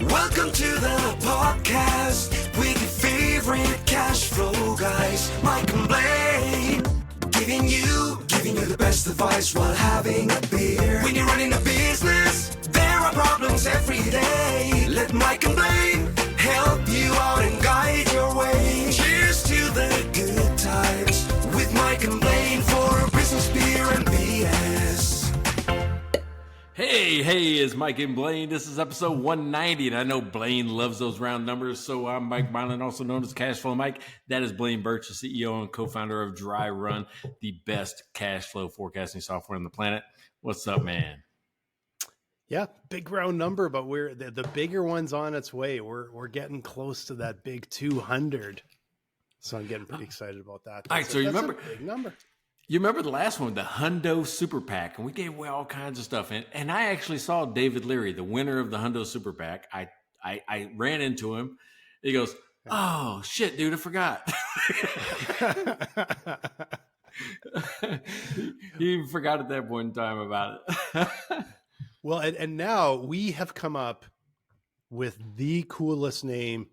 Welcome to the podcast with your favorite cash flow guys, Mike and Blaine, giving you the best advice while having a beer. When you're running a business, there are problems every day. Let Mike and Blaine help you out and guide your way. Cheers to the good times with Mike and Blaine for business, beer, and BS. Hey, it's Mike and Blaine. This is episode 190, and I know Blaine loves those round numbers, so I'm Mike Mylan, also known as Cashflow Mike. That is Blaine Birch, the CEO and co-founder of Dry Run, the best cash flow forecasting software on the planet. What's up, man? Yeah, big round number, but we're the bigger one's on its way. We're getting close to that big 200, so I'm getting pretty excited about that. All right, so you remember a big number. You remember the last one, the Hundo Super PAC, and we gave away all kinds of stuff. And I actually saw David Leary, the winner of the Hundo Super PAC. I ran into him. He goes, "Oh shit, dude, I forgot." He even forgot at that point in time about it. Well, and now we have come up with the coolest name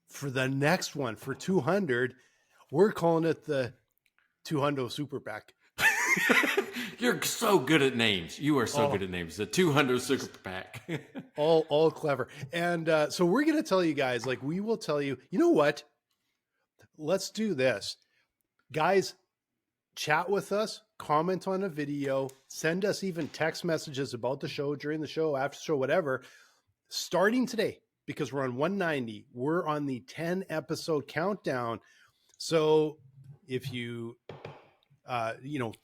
for the next one for 200. We're calling it the 200 Super PAC. You're so good at names. You are so good at names. The 200 Super PAC. all clever. And so we're going to tell you guys, like we will tell you, you know what? Let's do this. Guys, chat with us, comment on a video, send us even text messages about the show, during the show, after the show, whatever. Starting today, because we're on 190, we're on the 10 episode countdown. So if you,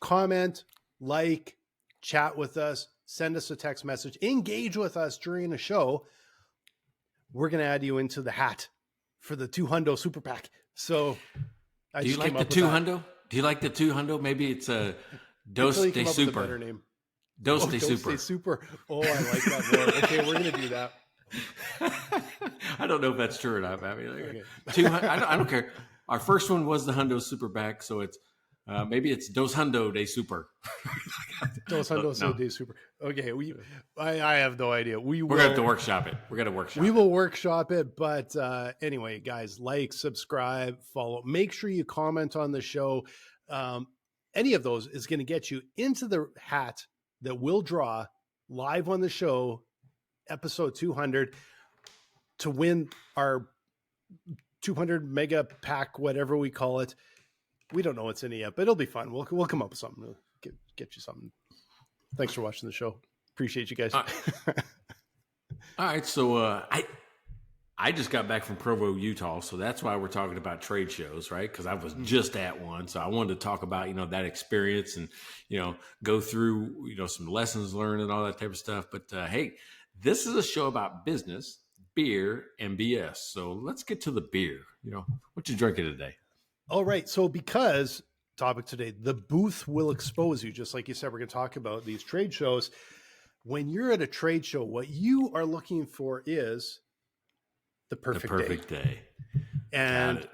comment, like, chat with us, send us a text message, engage with us during the show, we're going to add you into the hat for the 200 Super PAC. So do you like the 200? Do you like the 200? Maybe it's a Dos de Super. Better name. Dos de Super. Dos de Super. Oh, I like that more. Okay, we're going to do that. I don't know if that's true or not. I mean, Okay. 200. I don't care. Our first one was the Hundo Super PAC, so it's maybe it's Dos Hundo de Super. Dos Hundo de Super. Okay, I have no idea. We're gonna have to workshop it. We're gonna workshop. We will workshop it, but anyway, guys, like, subscribe, follow. Make sure you comment on the show. Any of those is going to get you into the hat that we'll draw live on the show, episode 200, to win our 200 mega pack, whatever we call it. We don't know what's in it yet, but it'll be fun. We'll come up with something to get you something. Thanks for watching the show. Appreciate you guys. All right. So I just got back from Provo, Utah. So that's why we're talking about trade shows, right? Because I was just at one. So I wanted to talk about, that experience and, go through, some lessons learned and all that type of stuff. But hey, this is a show about business, beer, and BS. So let's get to the beer. What you drinking today? All right. So because topic today, the booth will expose you. Just like you said, we're going to talk about these trade shows. When you're at a trade show, what you are looking for is the perfect day. And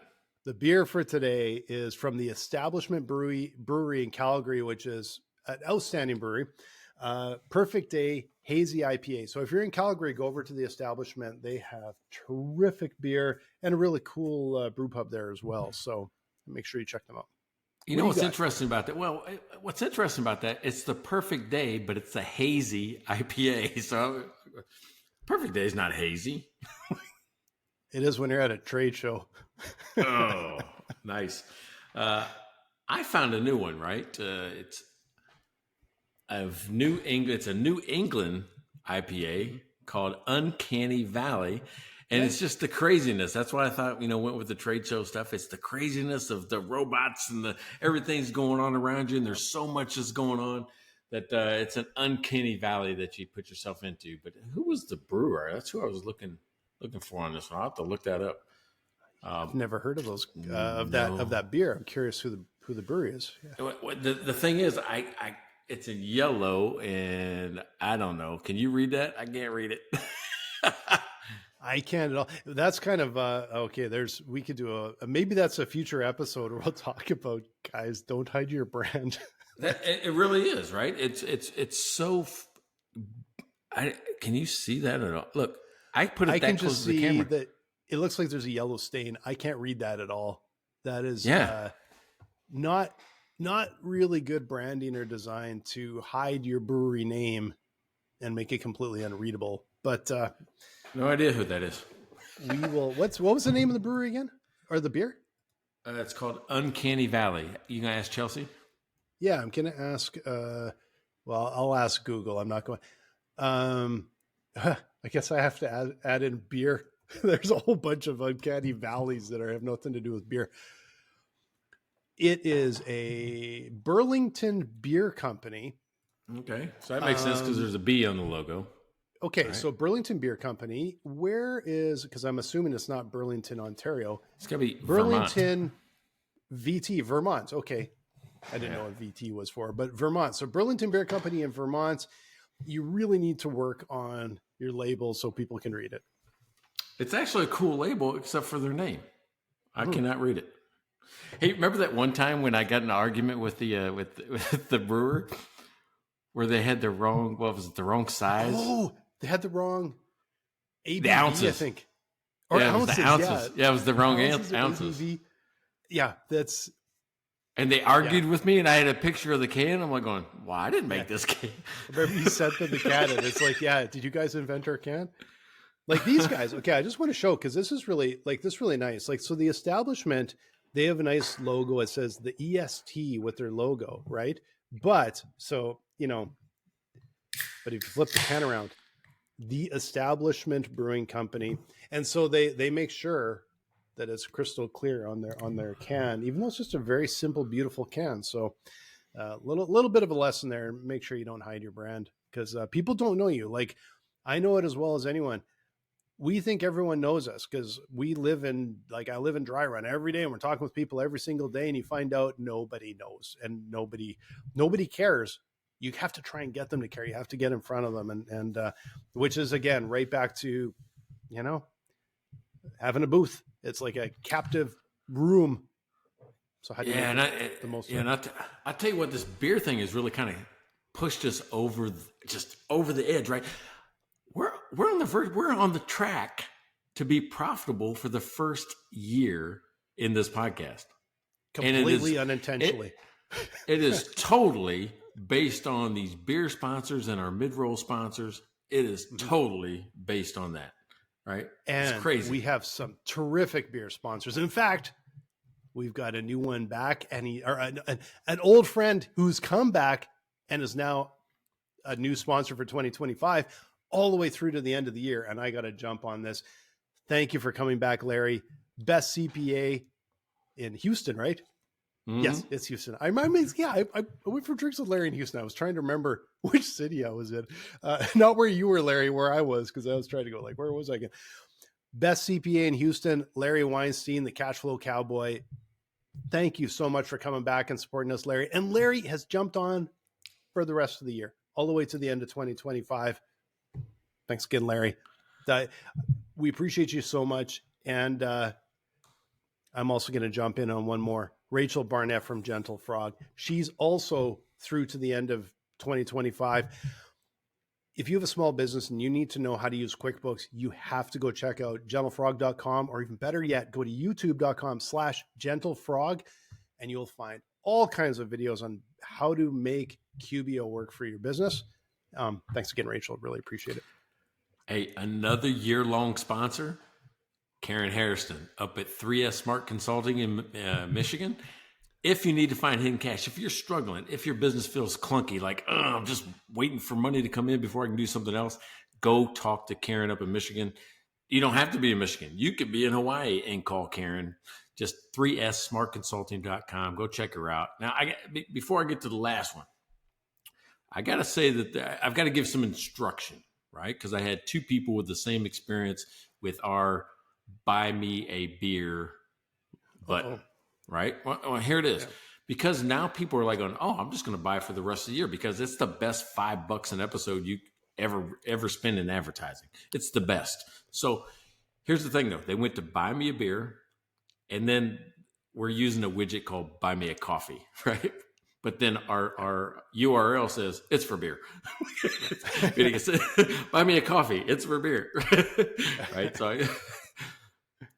the beer for today is from the Establishment Brewery in Calgary, which is an outstanding brewery. Perfect Day Hazy IPA. So if you're in Calgary, go over to the Establishment. They have terrific beer and a really cool brew pub there as well. So make sure you check them out. What's interesting about that? Well, what's interesting about that? It's the Perfect Day, but it's a hazy IPA. So Perfect Day is not hazy. It is when you're at a trade show. Oh, nice. I found a new one, right? It's of New England. It's a New England IPA called Uncanny Valley. And it's just the craziness. That's why I thought, went with the trade show stuff. It's the craziness of the robots and everything's going on around you. And there's so much that's going on that it's an uncanny valley that you put yourself into. But who was the brewer? That's who I was looking for on this one. I'll have to look that up. I've never heard of those of that beer. I'm curious who the brewery is. Yeah. The thing is, I it's in yellow, and I don't know. Can you read that? I can't read it. I can't at all. That's kind of okay. We could do maybe that's a future episode where we'll talk about, guys, don't hide your brand. It really is, right? It's so. Can you see that at all? Look, I put it I can that close just to the see camera. that it looks like there's a yellow stain. I can't read that at all. That is not really good branding or design to hide your brewery name and make it completely unreadable. But No idea who that is. we will. What was the name of the brewery again, or the beer? It's called Uncanny Valley. You gonna ask Chelsea? Yeah, I'm gonna ask. Well, I'll ask Google. I'm not going. I guess I have to add in beer. There's a whole bunch of uncanny valleys that have nothing to do with beer. It is a Burlington Beer Company. Okay, so that makes sense because there's a B on the logo. Okay, Right. so Burlington Beer Company. Where is? Because I'm assuming it's not Burlington, Ontario. It's gonna be Vermont. Burlington, VT, Vermont. Okay, I didn't know what VT was for, but Vermont. So Burlington Beer Company in Vermont. You really need to work on your label so people can read it. It's actually a cool label, except for their name. I cannot read it. Hey, remember that one time when I got in an argument with the with the brewer, where they had the wrong, what was it, the wrong size? Oh, they had the wrong ABV, The ounces. I think. Or Yeah, it was ounces, the ounces. Yeah, it was the wrong Ounces or ounces. ABV. Yeah, that's And they argued with me, and I had a picture of the can. I'm like going, well, I didn't make this can. remember you sent them the can and it's like, yeah, did you guys invent our can? Like these guys, okay, I just want to show because this is really really nice. Like, so the establishment, they have a nice logo. It says the EST with their logo, right? But so, but if you flip the can around, the Establishment Brewing Company. And so they make sure that it's crystal clear on their can, even though it's just a very simple, beautiful can. So little bit of a lesson there. Make sure you don't hide your brand because people don't know you. Like I know it as well as anyone. We think everyone knows us because I live in Dry Run every day and we're talking with people every single day and you find out nobody knows and nobody cares. You have to try and get them to care. You have to get in front of them. And which is again, right back to, having a booth. It's like a captive room. So how do you make it the most? And I tell you what, this beer thing has really kind of pushed us over the edge, right? We're on the verge. We're on the track to be profitable for the first year in this podcast. Completely unintentionally. It is totally based on these beer sponsors and our mid-roll sponsors. It is totally based on that, right? And it's crazy. We have some terrific beer sponsors. In fact, we've got a new one back, and an old friend who's come back and is now a new sponsor for 2025, all the way through to the end of the year. And I got to jump on this. Thank you for coming back, Larry. Best CPA in Houston, right? Mm-hmm. Yes, it's Houston. I remember. Yeah, I went for drinks with Larry in Houston. I was trying to remember which city I was in. Not where you were, Larry, where I was, because I was trying to go like, where was I again? Best CPA in Houston, Larry Weinstein, the cash flow cowboy. Thank you so much for coming back and supporting us, Larry. And Larry has jumped on for the rest of the year, all the way to the end of 2025. Thanks again, Larry. We appreciate you so much. And I'm also going to jump in on one more. Rachel Barnett from Gentle Frog. She's also through to the end of 2025. If you have a small business and you need to know how to use QuickBooks, you have to go check out gentlefrog.com, or even better yet, go to youtube.com/gentlefrog, and you'll find all kinds of videos on how to make QBO work for your business. Thanks again, Rachel. Really appreciate it. Hey, another year-long sponsor, Karen Harrison, up at 3S Smart Consulting in Michigan. If you need to find hidden cash, if you're struggling, if your business feels clunky, like, I'm just waiting for money to come in before I can do something else, go talk to Karen up in Michigan. You don't have to be in Michigan. You could be in Hawaii and call Karen. Just 3ssmartconsulting.com. Go check her out. Now, before I get to the last one, I got to say that I've got to give some instruction, right? Because I had two people with the same experience with our buy me a beer button. Right? Well, here it is. Yeah. Because now people are like going, I'm just going to buy for the rest of the year because it's the best $5 an episode you ever spend in advertising. It's the best. So here's the thing, though. They went to buy me a beer, and then we're using a widget called buy me a coffee, right? but then our URL says it's for beer. Buy me a coffee. It's for beer. Right. So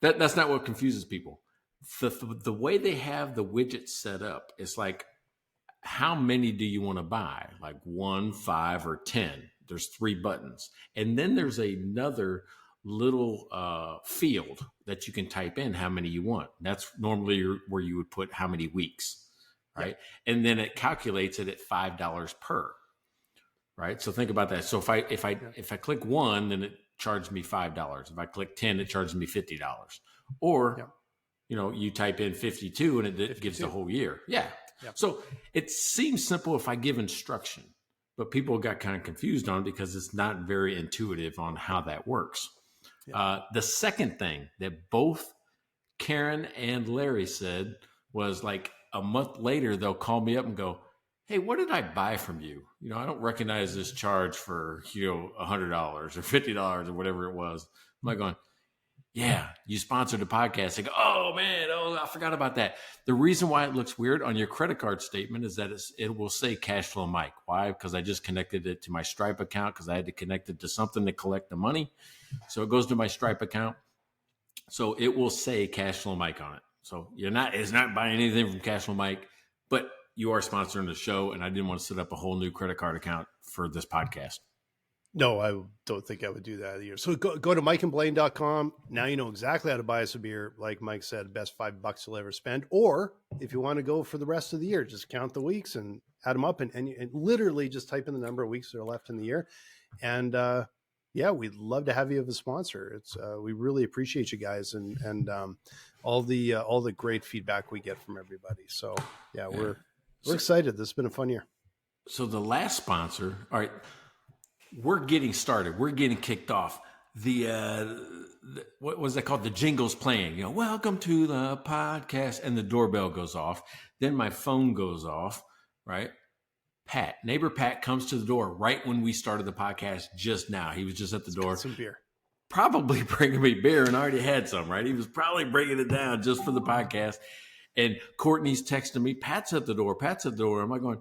that's not what confuses people. The way they have the widget set up, it's like, how many do you want to buy? Like 1, 5, or 10. There's 3 buttons. And then there's another little field that you can type in how many you want. That's normally where you would put how many weeks, right? Yeah. And then it calculates it at $5 per, right? So think about that. So if I click 1, then it charged me $5. If I click 10, it charges me $50. Or, you type in 52 and it 52. Gives the whole year. Yeah. Yep. So it seems simple if I give instruction, but people got kind of confused on it because it's not very intuitive on how that works. Yep. The second thing that both Karen and Larry said was like a month later, they'll call me up and go, hey, what did I buy from you? I don't recognize this charge for, $100 or $50 or whatever it was. I'm like going, yeah, you sponsored the podcast. They go, oh man, I forgot about that. The reason why it looks weird on your credit card statement is that it will say Cash Flow Mike. Why? Because I just connected it to my Stripe account because I had to connect it to something to collect the money. So it goes to my Stripe account. So it will say Cash Flow Mike on it. So it's not buying anything from Cash Flow Mike, but you are sponsoring the show, and I didn't want to set up a whole new credit card account for this podcast. No, I don't think I would do that either. So go to mikeandblaine.com. Now you know exactly how to buy us a beer. Like Mike said, best $5 you'll ever spend. Or if you want to go for the rest of the year, just count the weeks and add them up and literally just type in the number of weeks that are left in the year. And we'd love to have you as a sponsor. It's we really appreciate you guys and all the great feedback we get from everybody. So we're excited. This has been a fun year. So the last sponsor, all right. We're getting started. We're getting kicked off. What was that called? The jingle's playing. Welcome to the podcast, and the doorbell goes off. Then my phone goes off. Right? Neighbor Pat comes to the door right when we started the podcast. Just now, he was just at the door. Got some beer. Probably bringing me beer, and I already had some. Right? He was probably bringing it down just for the podcast. And Courtney's texting me. Pat's at the door. I'm like going,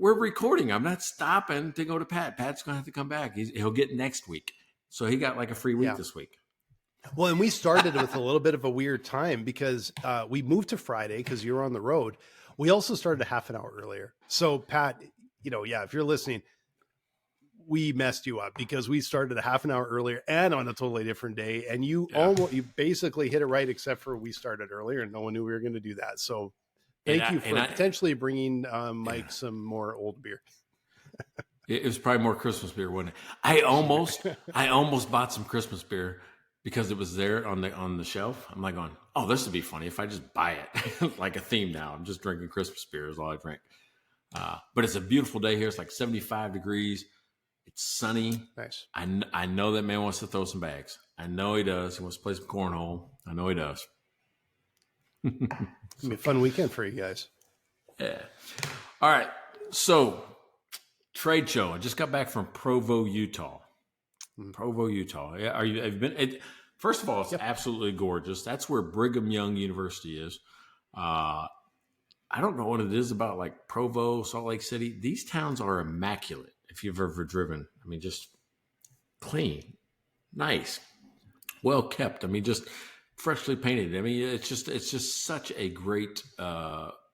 we're recording. I'm not stopping to go to Pat. Pat's going to have to come back. He'll get next week. So he got like a free week this week. Well, and we started with a little bit of a weird time because we moved to Friday because you were on the road. We also started a half an hour earlier. So Pat, if you're listening, we messed you up because we started a half an hour earlier and on a totally different day. And you basically hit it right, except for we started earlier and no one knew we were going to do that. So thank you for potentially bringing Mike some more old beer. It was probably more Christmas beer, wasn't it? I almost bought some Christmas beer because it was there on the shelf. I'm like going, oh, this would be funny if I just buy it like a theme now. I'm just drinking Christmas beer is all I drink. But it's a beautiful day here. It's like 75 degrees. It's sunny. Nice. I know that man wants to throw some bags. I know he does. He wants to play some cornhole. I know he does. It's going to be a fun weekend for you guys. Yeah. All right. So, trade show. I just got back from Provo, Utah. Provo, Utah. Yeah. Have you been? First of all, it's absolutely gorgeous. That's where Brigham Young University is. I don't know what it is about like Provo, Salt Lake City. These towns are immaculate if you've ever driven. I mean, just clean, nice, well kept. I mean, just freshly painted. I mean, it's just such a great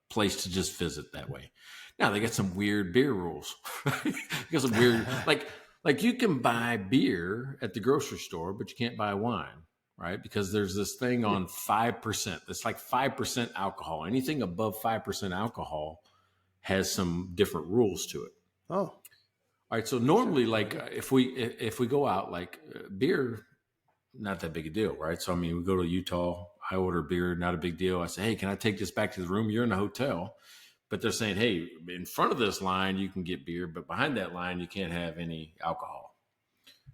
place to just visit that way. Now they got some weird beer rules. They got some weird like you can buy beer at the grocery store, but you can't buy wine, right? Because there's this thing on 5%. It's like 5% alcohol. Anything above 5% alcohol has some different rules to it. Oh, all right. So normally, like if we go out, like beer, not that big a deal, right? So I mean, we go to Utah. I order beer, not a big deal. I say, hey, can I take this back to the room? You're in a hotel. But they're saying, hey, in front of this line, you can get beer, but behind that line, you can't have any alcohol,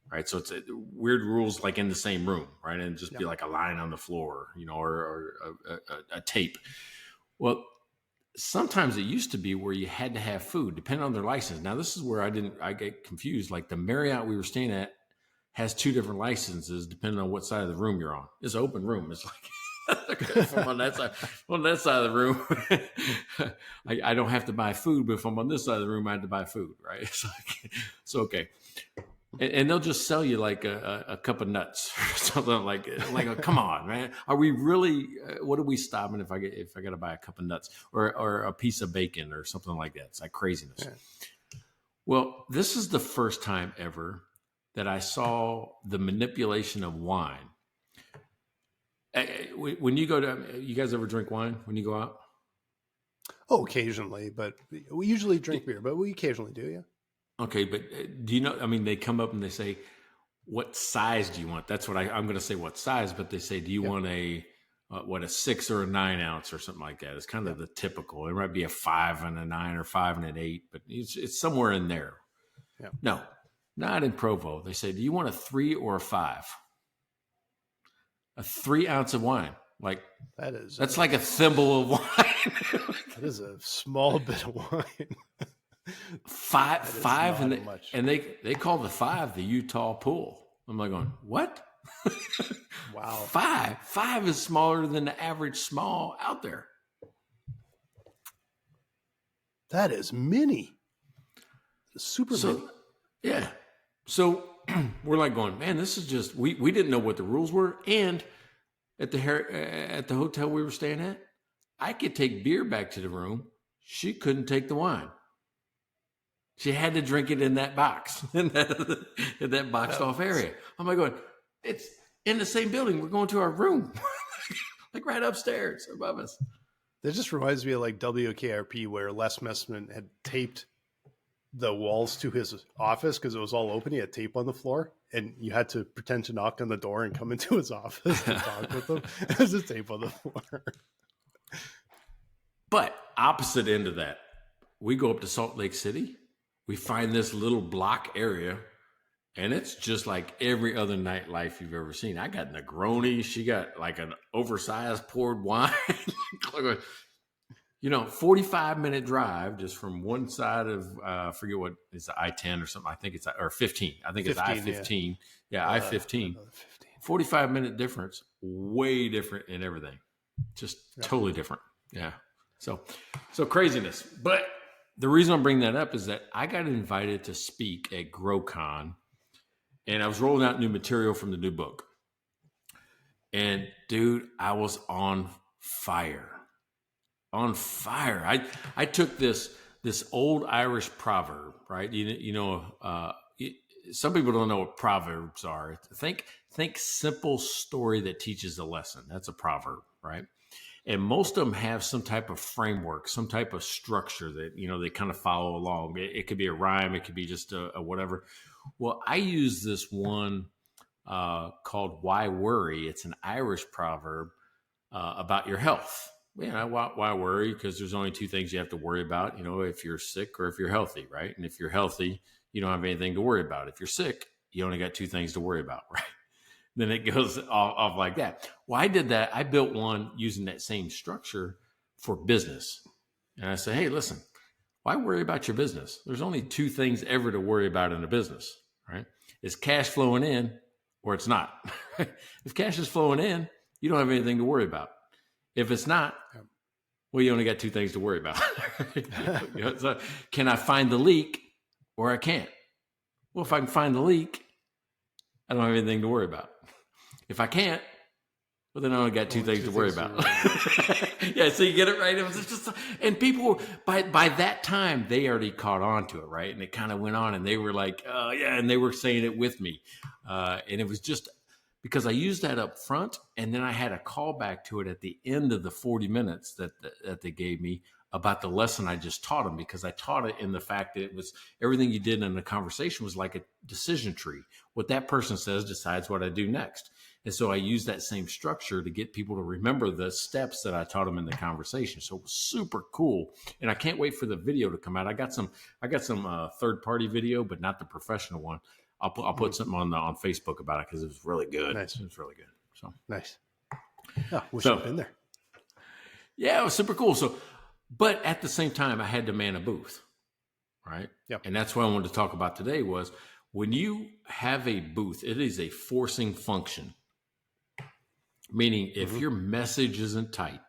right? So it's weird rules like in the same room, right? And just be like a line on the floor, or a tape. Well, sometimes it used to be where you had to have food, depending on their license. Now, this is where I get confused. Like the Marriott we were staying at has 2 different licenses depending on what side of the room you're on. It's an open room. It's like If I'm on that side of the room, I don't have to buy food. But if I'm on this side of the room, I have to buy food, right? It's okay. And they'll just sell you like a cup of nuts or something come on, man. Are we really? What are we stopping if I got to buy a cup of nuts or a piece of bacon or something like that? It's like craziness. Yeah. Well, this is the first time ever that I saw the manipulation of wine. When you go to, you guys ever drink wine when you go out? Oh, occasionally, but we usually drink beer, but we occasionally do, yeah. Okay, but do you know, I mean, they come up and they say, what size do you want? That's what I'm going to say what size, but they say, do you want a 6 or a 9 ounce or something like that? It's kind of the typical. It might be a 5 and a 9 or 5 and an 8, but it's somewhere in there. Yeah. No, not in Provo. They say, do you want a 3 or a 5? A 3 ounce of wine. Like that's like a thimble of wine. That is a small bit of wine. Five, and they call the 5 the Utah pool. I'm like going, what? Wow. 5 is smaller than the average small out there. That is mini. Super mini. Yeah. So we're like going, man, this is just, we didn't know what the rules were. And at the hotel we were staying at, I could take beer back to the room. She couldn't take the wine. She had to drink it in that box, in that boxed off area. I'm like going, it's in the same building. We're going to our room, like right upstairs above us. That just reminds me of like WKRP, where Les Messman had taped the walls to his office because it was all open. He had tape on the floor, and you had to pretend to knock on the door and come into his office and talk with him. There's a tape on the floor. But opposite end of that, we go up to Salt Lake City. We find this little block area, and it's just like every other nightlife you've ever seen. I got Negroni. She got like an oversized poured wine. 45-minute drive just from one side of, I forget what is the I-10 or something. I think it's, or 15. I think 15, it's I-15. Yeah, I-15. 45-minute difference. Way different in everything. Just totally different. Yeah. So craziness. But the reason I'm bringing that up is that I got invited to speak at GrowCon, and I was rolling out new material from the new book. And dude, I was on fire. I took this old Irish proverb, right? Some people don't know what proverbs are. Think simple story that teaches a lesson. That's a proverb, right? And most of them have some type of framework, some type of structure that, they kind of follow along. It could be a rhyme. It could be just a whatever. Well, I use this one called Why Worry? It's an Irish proverb about your health. Why worry? Because there's only 2 things you have to worry about, if you're sick or if you're healthy, right? And if you're healthy, you don't have anything to worry about. If you're sick, you only got 2 things to worry about, right? Then it goes off like that. Well, I did that. I built one using that same structure for business. And I said, hey, listen, why worry about your business? There's only 2 things ever to worry about in a business, right? It's cash flowing in or it's not. If cash is flowing in, you don't have anything to worry about. If it's not, well, you only got 2 things to worry about. So can I find the leak or I can't? Well, if I can find the leak, I don't have anything to worry about. If I can't, well, then I only got 2 things to worry about. Yeah, so you get it right. It was just, and people by that time they already caught on to it, right? And it kind of went on, and they were like, "Oh yeah," and they were saying it with me, and it was just because I used that up front, and then I had a callback to it at the end of the 40 minutes that they gave me about the lesson I just taught them, because I taught it in the fact that it was everything you did in the conversation was like a decision tree. What that person says decides what I do next. And so I used that same structure to get people to remember the steps that I taught them in the conversation. So it was super cool. And I can't wait for the video to come out. I got some third-party video, but not the professional one. I'll put something on Facebook about it because it was really good. Nice. It was really good. So nice. Oh, wish I'd been there. Yeah, it was super cool. So, but at the same time, I had to man a booth, right? Yep. And that's what I wanted to talk about today was when you have a booth, it is a forcing function. Meaning, if your message isn't tight,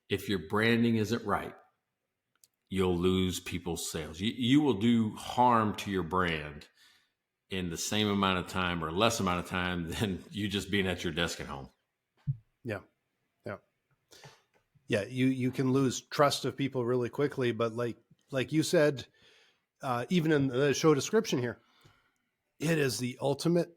if your branding isn't right, you'll lose people's sales. You will do harm to your brand in the same amount of time or less amount of time than you just being at your desk at home. Yeah. Yeah. Yeah. You can lose trust of people really quickly, but like you said, even in the show description here, it is the ultimate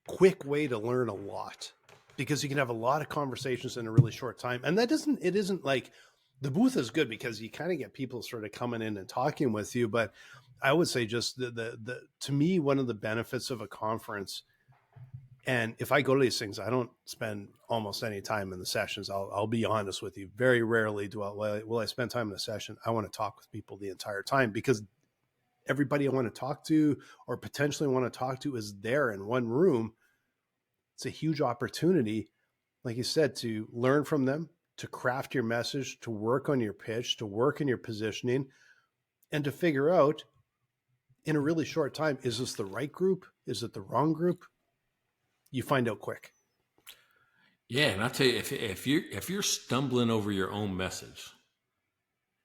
quick way to learn a lot, because you can have a lot of conversations in a really short time. And it isn't like the booth is good because you kind of get people sort of coming in and talking with you. But I would say just to me, one of the benefits of a conference, and if I go to these things, I don't spend almost any time in the sessions. I'll be honest with you. Very rarely will I spend time in a session. I want to talk with people the entire time, because everybody I want to talk to or potentially want to talk to is there in one room. It's a huge opportunity, like you said, to learn from them, to craft your message, to work on your pitch, to work in your positioning, and to figure out in a really short time, is this the right group? Is it the wrong group? You find out quick. Yeah, and I tell you, if you're stumbling over your own message,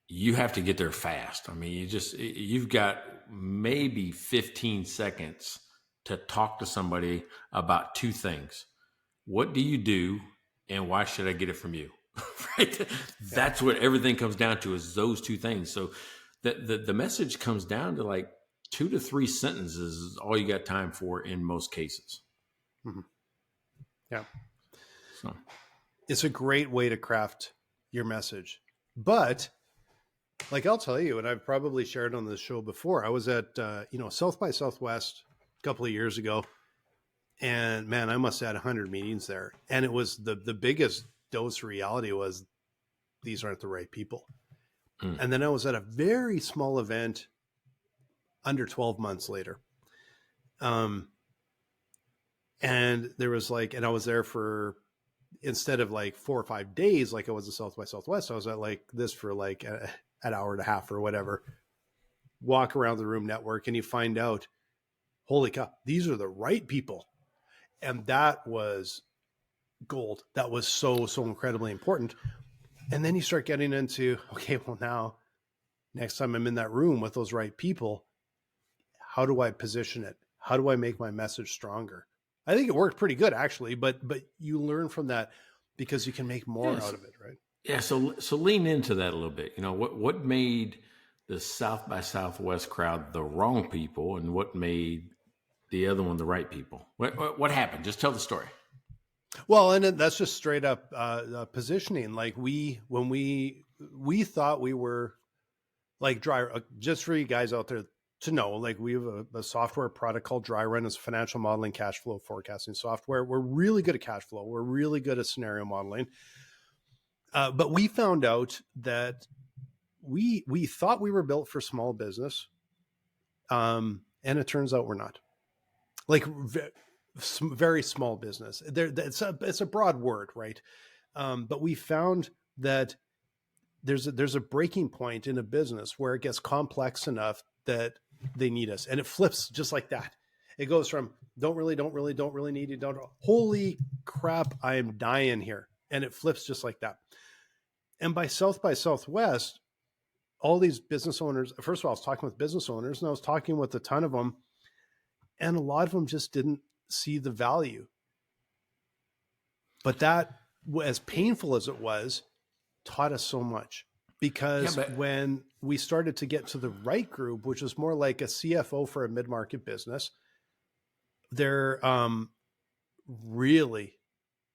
you have to get there fast. I mean, you've got maybe 15 seconds to talk to somebody about two things. What do you do, and why should I get it from you? Right? That's what everything comes down to, is those two things. So the message comes down to like 2 to 3 sentences is all you got time for in most cases. Mm-hmm. Yeah. So it's a great way to craft your message. But like I'll tell you, and I've probably shared on this show before, I was at South by Southwest a couple of years ago, and man, I must have had 100 meetings there. And it was the biggest dose of reality was these aren't the right people. And then I was at a very small event under 12 months later. And there was and I was there for, instead of like 4 or 5 days, like I was at South by Southwest, I was at like this for like an hour and a half or whatever. Walk around the room, network, and you find out, holy cow, these are the right people. And that was gold. That was so incredibly important. And then you start getting into, okay, well now, next time I'm in that room with those right people, how do I position it? How do I make my message stronger? I think it worked pretty good actually, but you learn from that because you can make more out of it, right? Yeah. So lean into that a little bit. You know, what made the South by Southwest crowd the wrong people, and what made the other one the right people? What happened? Just tell the story. Well, and that's just straight up positioning. Like when we thought we were like dry, just for you guys out there to know, like we have a software product called Dry Run. It's financial modeling, cash flow forecasting software. We're really good at cash flow. We're really good at scenario modeling. But we found out that we thought we were built for small business. And it turns out we're not. Like very small business. It's a broad word, right? But we found that there's a breaking point in a business where it gets complex enough that they need us, and it flips just like that. It goes from don't really need you, don't, holy crap, I am dying here, and it flips just like that. And by South by Southwest, all these business owners, first of all, I was talking with business owners, and I was talking with a ton of them, and a lot of them just didn't see the value. But that, as painful as it was, taught us so much, because when we started to get to the right group, which is more like a CFO for a mid-market business, they're really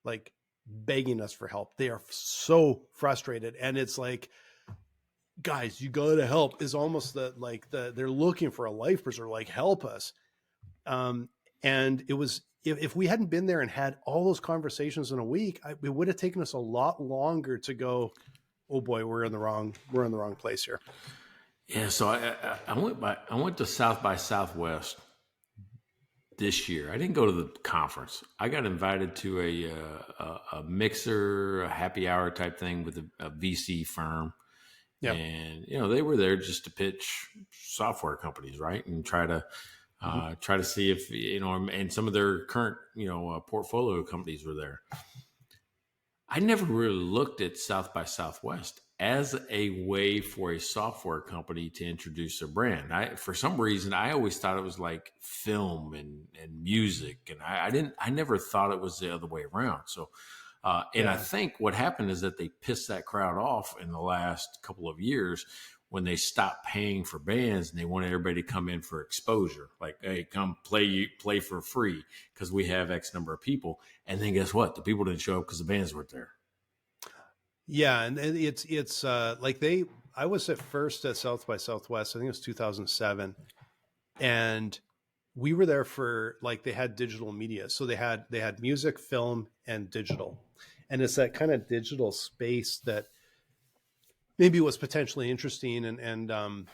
like begging us for help. They are so frustrated. And it's like, guys, you got to help, is almost they're looking for a life preserver, like help us. And it was, if we hadn't been there and had all those conversations in a week, it would have taken us a lot longer to go, oh boy, we're in the wrong place here. Yeah. So I went to South by Southwest this year. I didn't go to the conference. I got invited to a mixer, a happy hour type thing with a VC firm. Yeah. And, they were there just to pitch software companies, right? And try to see if, and some of their current, portfolio companies were there. I never really looked at South by Southwest as a way for a software company to introduce a brand. For some reason, I always thought it was like film and music, and I never thought it was the other way around. So, and I think what happened is that they pissed that crowd off in the last couple of years when they stopped paying for bands and they wanted everybody to come in for exposure. Like, hey, come play for free because we have X number of people. And then guess what? The people didn't show up because the bands weren't there. Yeah, and it's like I was at first at South by Southwest. I think it was 2007, and we were there for like they had digital media, so they had music, film, and digital, and it's that kind of digital space that maybe was potentially interesting. And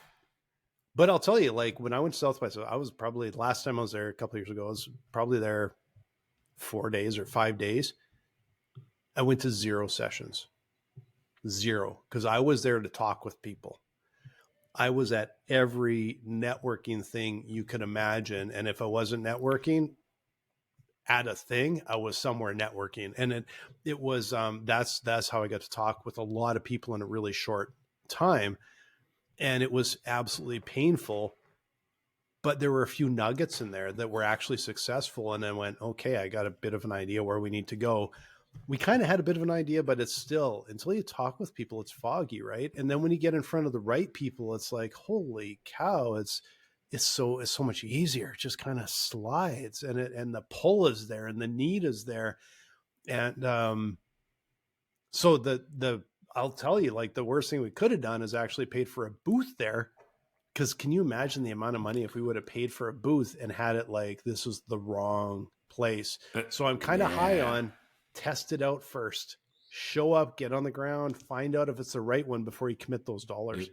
but I'll tell you, like when I went to South by Southwest, I was probably last time I was there a couple of years ago. I was probably there 4 days or 5 days. I went to 0 sessions. 0, because I was there to talk with people. I was at every networking thing you could imagine. And if I wasn't networking at a thing, I was somewhere networking. And it was, that's how I got to talk with a lot of people in a really short time. And it was absolutely painful, but there were a few nuggets in there that were actually successful. And I went, okay, I got a bit of an idea where we need to go. We kind of had a bit of an idea, but it's still, until you talk with people, it's foggy, right? And then when you get in front of the right people, it's like, holy cow, it's so much easier. It just kind of slides, and the pull is there and the need is there. And so the I'll tell you, like the worst thing we could have done is actually paid for a booth there. Because can you imagine the amount of money if we would have paid for a booth and had it like this was the wrong place? So I'm kind of high on test it out first, show up, get on the ground, find out if it's the right one before you commit those dollars.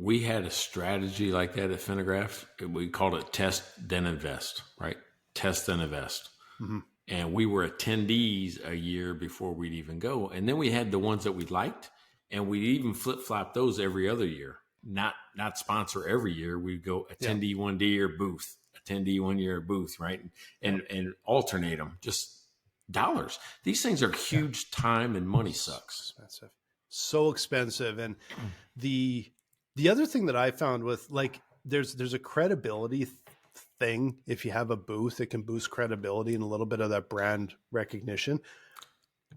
We had a strategy like that at Finagraph. We called it test, then invest, right? Test, then invest. Mm-hmm. And we were attendees a year before we'd even go. And then we had the ones that we liked, and we even flip-flop those every other year. Not sponsor every year. We'd go attendee 1 year booth, attendee 1 year booth, right? And alternate them, just dollars. These things are huge time and money sucks. Expensive. So expensive. And the other thing that I found with like, there's a credibility thing. If you have a booth, it can boost credibility and a little bit of that brand recognition.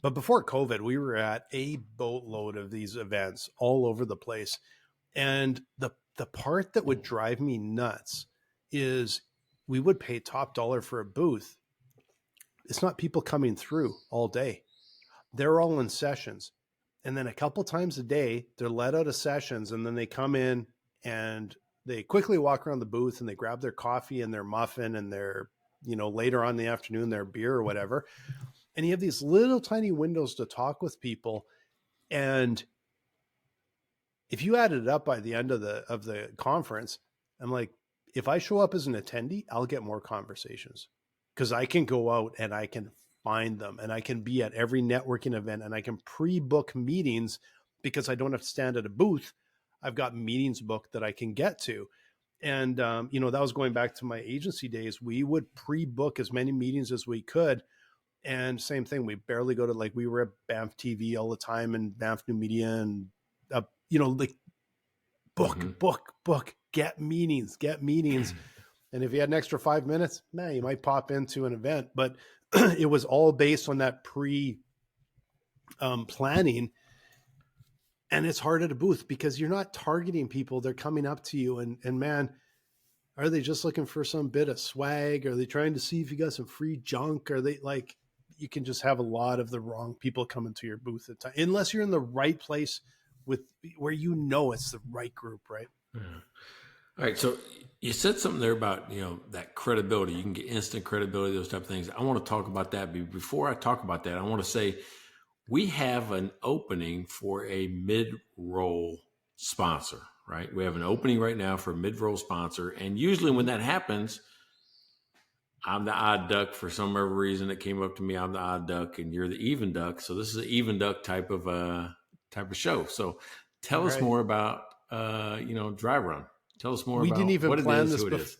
But before COVID, we were at a boatload of these events all over the place. And the part that would drive me nuts is we would pay top dollar for a booth. It's not people coming through all day. They're all in sessions. And then a couple times a day, they're let out of sessions, and then they come in and they quickly walk around the booth and they grab their coffee and their muffin and their, later on in the afternoon, their beer or whatever. And you have these little tiny windows to talk with people. And if you added it up by the end of the conference, I'm like, if I show up as an attendee, I'll get more conversations. Because I can go out and I can find them, and I can be at every networking event, and I can pre-book meetings because I don't have to stand at a booth. I've got meetings booked that I can get to. And, that was going back to my agency days. We would pre-book as many meetings as we could. And same thing, we barely go to, like, we were at Banff TV all the time and Banff New Media and, like book, get meetings. And if you had an extra 5 minutes, you might pop into an event, but it was all based on that planning. And it's hard at a booth because you're not targeting people. They're coming up to you and man, are they just looking for some bit of swag? Are they trying to see if you got some free junk? Are they like, you can just have a lot of the wrong people coming to your booth at time, unless you're in the right place where it's the right group, right? Yeah. All right. So you said something there about, that credibility. You can get instant credibility, those type of things. I want to talk about that. But before I talk about that, I want to say we have an opening for a mid-roll sponsor, right? We have an opening right now for a mid-roll sponsor. And usually when that happens, I'm the odd duck for some reason. It came up to me, I'm the odd duck and you're the even duck. So this is an even duck type of show. So tell us more about, Dry Run. Tell us more about didn't even what plan it is, this who it is.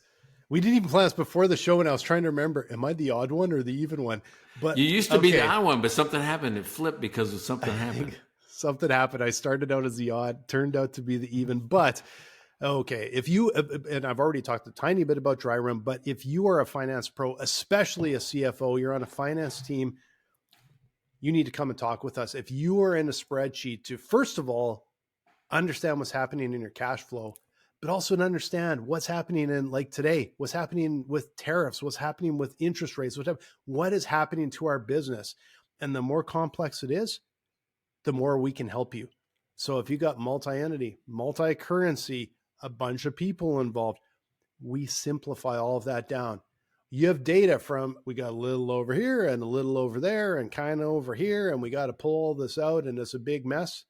We didn't even plan this before the show, and I was trying to remember, am I the odd one or the even one? But You used to be the odd one, but something happened. It flipped because of something happened. Something happened. I started out as the odd, turned out to be the even. But okay, if you, and I've already talked a tiny bit about dry run, but if you are a finance pro, especially a CFO, you're on a finance team, you need to come and talk with us. If you are in a spreadsheet, to first of all, understand what's happening in your cash flow, but also to understand what's happening in, like today, what's happening with tariffs, what's happening with interest rates, what is happening to our business. And the more complex it is, the more we can help you. So if you got multi-entity, multi-currency, a bunch of people involved, we simplify all of that down. You have data from, we got a little over here and a little over there and kind of over here, and we got to pull all this out and it's a big mess.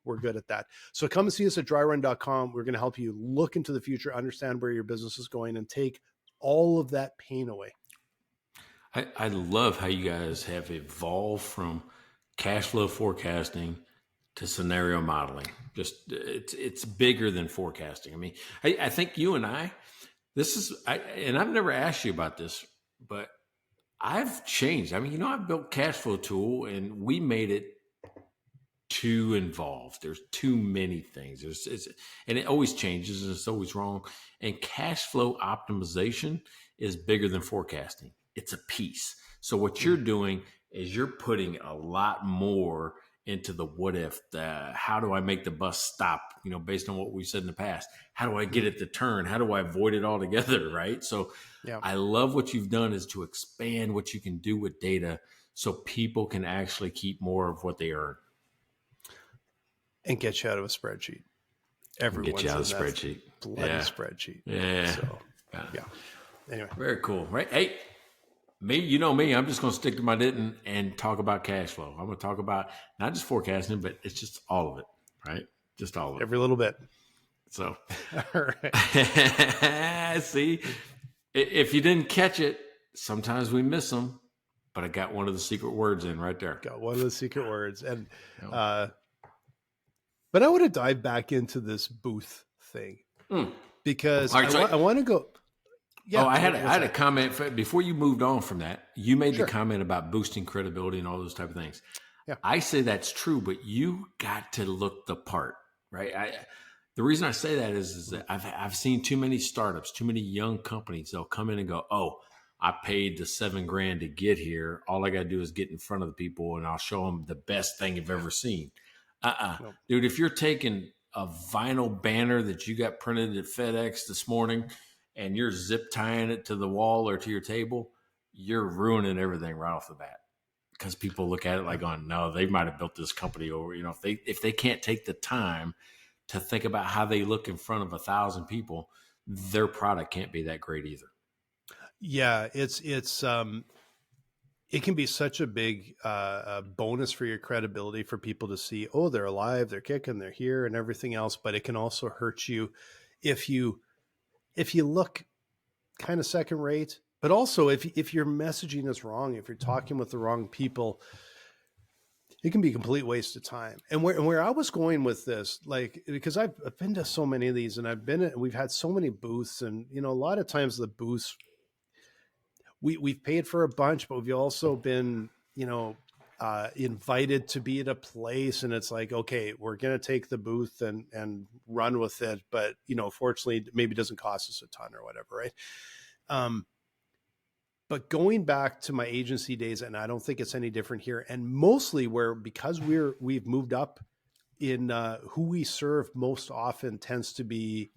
We're good at that. So come and see us at dryrun.com. We're going to help you look into the future, understand where your business is going, and take all of that pain away. I love how you guys have evolved from cash flow forecasting to scenario modeling. Just it's bigger than forecasting. I mean, I think you and and I've never asked you about this, but I've changed. I mean, I've built cash flow tool and we made it too involved. There's too many things. And it always changes and it's always wrong. And cash flow optimization is bigger than forecasting. It's a piece. So what you're doing is you're putting a lot more into the what if, how do I make the bus stop, based on what we said in the past, how do I get it to turn? How do I avoid it altogether? Right. So I love what you've done is to expand what you can do with data so people can actually keep more of what they earn. And get you out of a spreadsheet. Everyone's get you out of a spreadsheet. Bloody spreadsheet. Yeah. So, Anyway. Very cool. Right. Hey, me, I'm just going to stick to my knitting and talk about cash flow. I'm going to talk about not just forecasting, but it's just all of it, right? Just all of it. Every little bit. So, all right. See, if you didn't catch it, sometimes we miss them, but I got one of the secret words in right there. Got one of the secret words. And, but I want to dive back into this booth thing because I want to go. Yeah, I had a comment before you moved on from that. You made the comment about boosting credibility and all those type of things. Yeah. I say that's true, but you got to look the part, right? The reason I say that is that I've seen too many startups, too many young companies. They'll come in and go, "Oh, I paid the $7,000 to get here. All I got to do is get in front of the people, and I'll show them the best thing you've ever seen." Nope. Dude, if you're taking a vinyl banner that you got printed at FedEx this morning and you're zip tying it to the wall or to your table, you're ruining everything right off the bat. Because people look at it like, "Oh no, they might have built this company over." If they can't take the time to think about how they look in front of 1,000 people, their product can't be that great either. Yeah, it can be such a big bonus for your credibility for people to see, oh, they're alive, they're kicking, they're here, and everything else. But it can also hurt you if you look kind of second rate. But also if your messaging is wrong, if you're talking with the wrong people, it can be a complete waste of time. And where I was going with this, like, because I've been to so many of these, and we've had so many booths, and a lot of times the booths, we've paid for a bunch, but we've also been, invited to be at a place, and it's like, okay, we're going to take the booth and run with it. But, fortunately, maybe it doesn't cost us a ton or whatever. Right. But going back to my agency days, and I don't think it's any different here. And mostly because we've moved up in who we serve most often tends to be,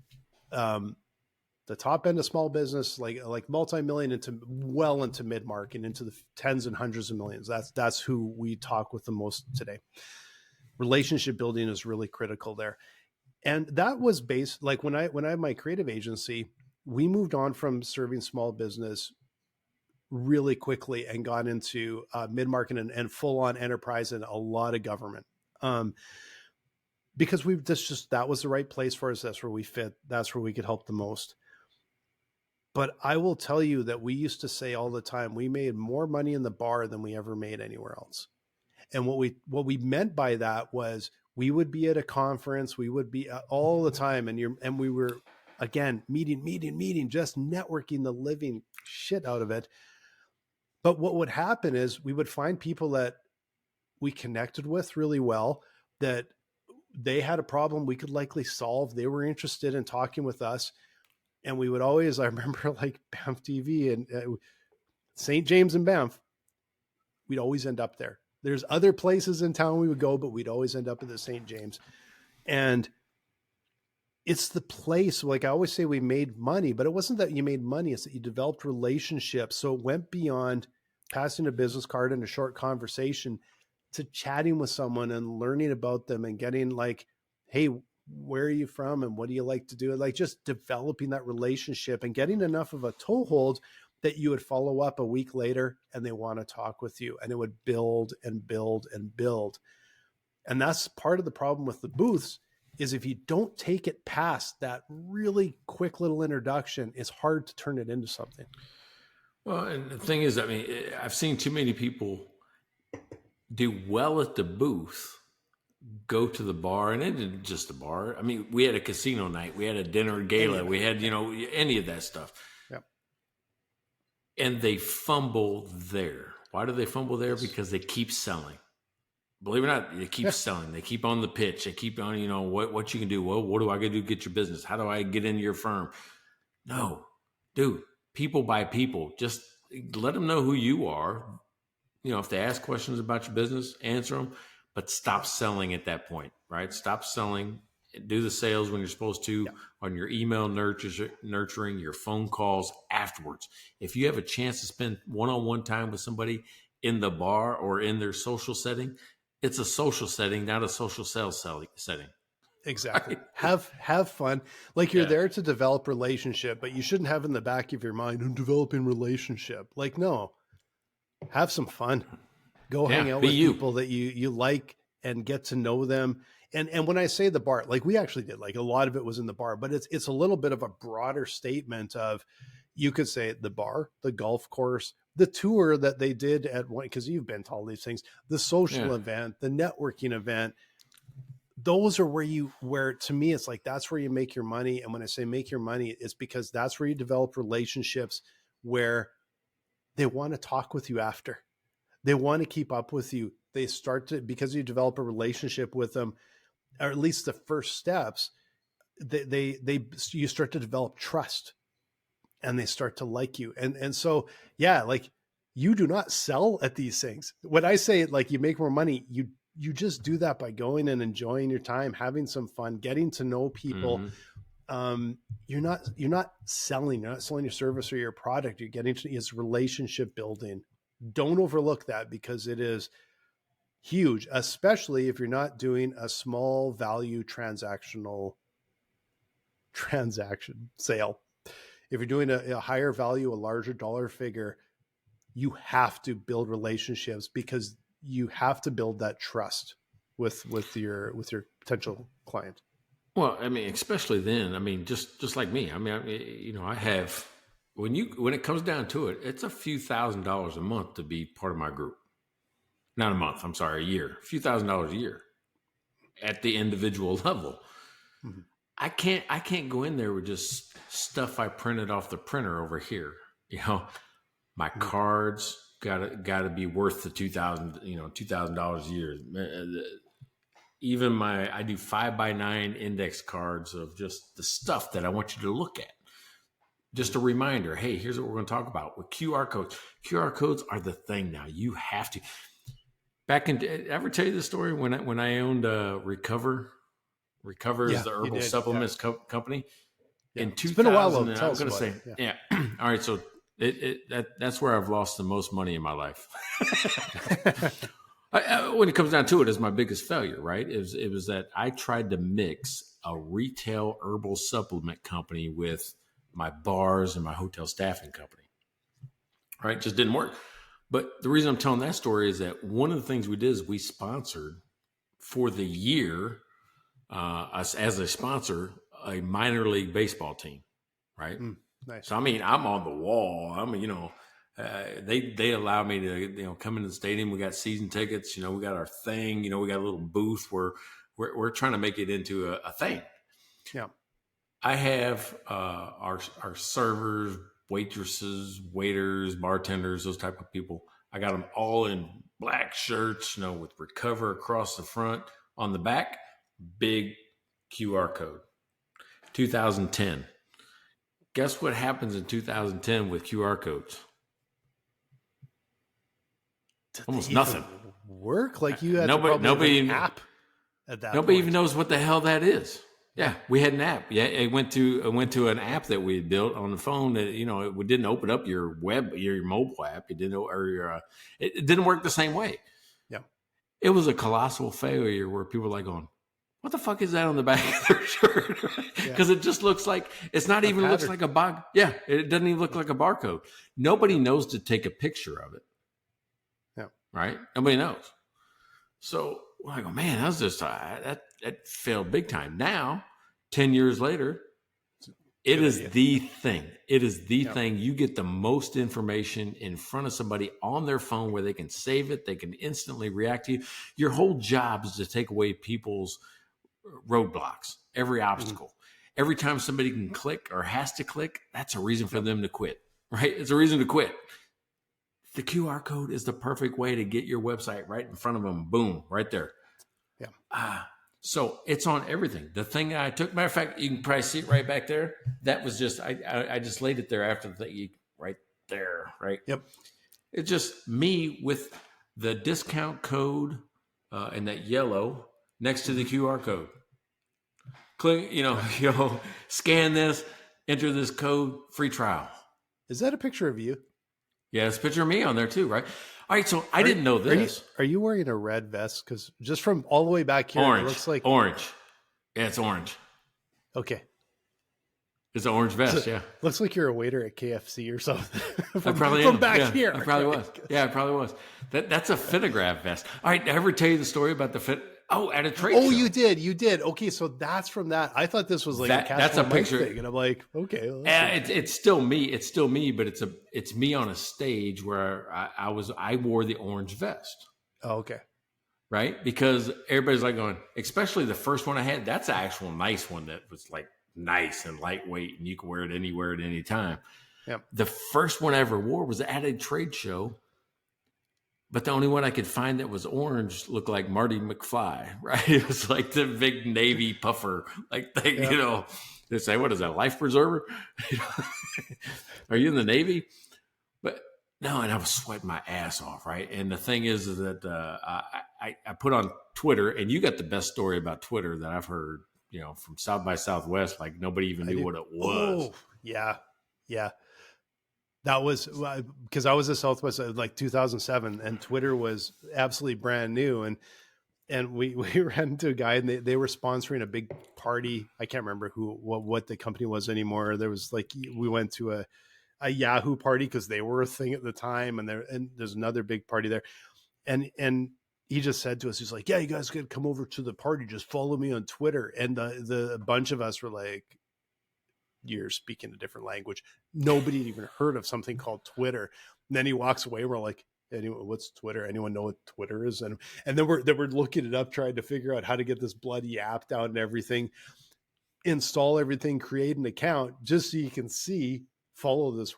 the top end of small business, like multi-million into mid-market, into the tens and hundreds of millions. That's who we talk with the most today. Relationship building is really critical there. And that was based, like when I had my creative agency, we moved on from serving small business really quickly and got into mid-market and full-on enterprise and a lot of government. Because that was the right place for us. That's where we fit. That's where we could help the most. But I will tell you that we used to say all the time, we made more money in the bar than we ever made anywhere else. And what we meant by that was we would be at a conference, we would be all the time. And we were again, meeting, just networking the living shit out of it. But what would happen is we would find people that we connected with really well, that they had a problem we could likely solve. They were interested in talking with us. And we would always, I remember like Banff TV and St. James and Banff, we'd always end up there. There's other places in town we would go, but we'd always end up at the St. James. And it's the place, like I always say, we made money, but it wasn't that you made money. It's that you developed relationships. So it went beyond passing a business card and a short conversation to chatting with someone and learning about them and getting like, hey, where are you from? And what do you like to do? Like just developing that relationship and getting enough of a toehold that you would follow up a week later and they want to talk with you, and it would build and build and build. And that's part of the problem with the booths, is if you don't take it past that really quick little introduction, it's hard to turn it into something. Well, and the thing is, I mean, I've seen too many people do well at the booth, go to the bar, and it isn't just the bar. I mean, we had a casino night, we had a dinner gala, we had, any of that stuff. Yep. And they fumble there. Why do they fumble there? Because they keep selling. Believe it or not, they keep selling. They keep on the pitch. They keep on, what you can do. Well, what do I got to do to get your business? How do I get into your firm? No, dude, people buy people. Just let them know who you are. If they ask questions about your business, answer them, but stop selling at that point, right? Stop selling. Do the sales when you're supposed to, on your email nurturing, your phone calls afterwards. If you have a chance to spend one-on-one time with somebody in the bar or in their social setting, it's a social setting, not a social sales setting. Exactly. Have fun. Like you're there to develop relationship, but you shouldn't have in the back of your mind, I'm developing relationship. Like, no, have some fun. Go hang out with people that you like and get to know them. And when I say the bar, like we actually did, like a lot of it was in the bar, but it's a little bit of a broader statement of, you could say the bar, the golf course, the tour that they did at one, because you've been to all these things, the social event, the networking event. Those are where to me, it's like, that's where you make your money. And when I say make your money, it's because that's where you develop relationships where they want to talk with you after. They want to keep up with you. They start to, because you develop a relationship with them, or at least the first steps, you start to develop trust and they start to like you. And so, like you do not sell at these things. When I say like you make more money, you just do that by going and enjoying your time, having some fun, getting to know people. Mm-hmm. You're not selling your service or your product. You're getting to is relationship building. Don't overlook that, because it is huge, especially if you're not doing a small value transaction sale. If you're doing a higher value, a larger dollar figure, you have to build relationships, because you have to build that trust with your potential client. Well, I mean, especially then, I mean, just like me, I mean, I have, when it comes down to it, it's a few $1,000s a month to be part of my group. Not a month, I'm sorry, a year. A few $1,000s a year at the individual level. Mm-hmm. I can't go in there with just stuff I printed off the printer over here. My cards gotta be worth the $2,000 a year. Even I do 5x9 index cards of just the stuff that I want you to look at. Just a reminder, hey, here's what we're going to talk about with QR codes. QR codes are the thing now. You have to. Ever tell you the story when I owned Recover? Recover is the herbal supplements company. Yeah. In 2000, it's been a while though. I'm going to say, all right. So that's where I've lost the most money in my life. When it comes down to it, is my biggest failure, right? It was that I tried to mix a retail herbal supplement company with my bars and my hotel staffing company. Right? Just didn't work. But the reason I'm telling that story is that one of the things we did is we sponsored for the year, us as a sponsor, a minor league baseball team. Right? Nice. So, I mean, I'm on the wall. They allow me to, come into the stadium. We got season tickets, we got our thing, we got a little booth where we're trying to make it into a thing. Yeah. I have our servers, waitresses, waiters, bartenders, those type of people. I got them all in black shirts, with Recover across the front. On the back, big QR code. 2010. Guess what happens in 2010 with QR codes? Almost nothing. Work like you had nobody an app at that. Nobody point. even knows what the hell that is. Yeah, we had an app. Yeah, it went to an app that we had built on the phone that it didn't open up your mobile app. It didn't, it didn't work the same way. Yeah, it was a colossal failure where people were like going, "What the fuck is that on the back of their shirt?" Because it just looks like it's not even looks like a bar. Yeah, it doesn't even look like a barcode. Nobody knows to take a picture of it. Yeah, right. Nobody knows. So I go, man, that was just that failed big time. Now, 10 years later, it is the thing. It is the thing. You get the most information in front of somebody on their phone where they can save it. They can instantly react to you. Your whole job is to take away people's roadblocks, every obstacle. Every time somebody can click or has to click, that's a reason for them to quit, right? It's a reason to quit. The QR code is the perfect way to get your website right in front of them. Boom, right there. Yeah. So it's on everything. The thing that I took, matter of fact, you can probably see it right back there. That was just, I just laid it there after the thing, right there, right? Yep. It's just me with the discount code and that yellow next to the QR code. Click, scan this, enter this code, free trial. Is that a picture of you? Yeah, it's a picture of me on there too, right? All right, so I didn't know this. Are you wearing a red vest? Because just from all the way back here, orange. It looks like orange. Yeah, it's orange. Okay. It's an orange vest, yeah. Looks like you're a waiter at KFC or something. From back here. I probably was. Yeah, I probably was. That's a Fitograph vest. All right, did I ever tell you the story about the fit? Oh, at a trade show. Oh, you did. Okay, so that's from that. I thought this was like that's a picture thing, and I'm like, okay. It's still me. It's still me, but it's me on a stage where I wore the orange vest. Oh, okay. Right? Because everybody's like going, especially the first one I had, that's an actual nice one that was like nice and lightweight and you can wear it anywhere at any time. Yep. The first one I ever wore was at a trade show. But the only one I could find that was orange looked like Marty McFly, right? It was like the big Navy puffer, like they, they say, what is that, life preserver? Are you in the Navy? But no, and I was sweating my ass off, right? And the thing is that I put on Twitter, and you got the best story about Twitter that I've heard, from South by Southwest, like nobody even knew what it was. Oh, yeah. That was because I was at Southwest like 2007, and Twitter was absolutely brand new. And we ran into a guy, and they were sponsoring a big party. I can't remember what the company was anymore. There was we went to a Yahoo party because they were a thing at the time, and there's another big party there. And he just said to us, he's like, "Yeah, you guys could come over to the party. Just follow me on Twitter." And the bunch of us were like, "You're speaking a different language." Nobody had even heard of something called Twitter. And then he walks away. We're like, what's Twitter? Anyone know what Twitter is? And then we're looking it up, trying to figure out how to get this bloody app down and everything, install everything, create an account just so you can follow this.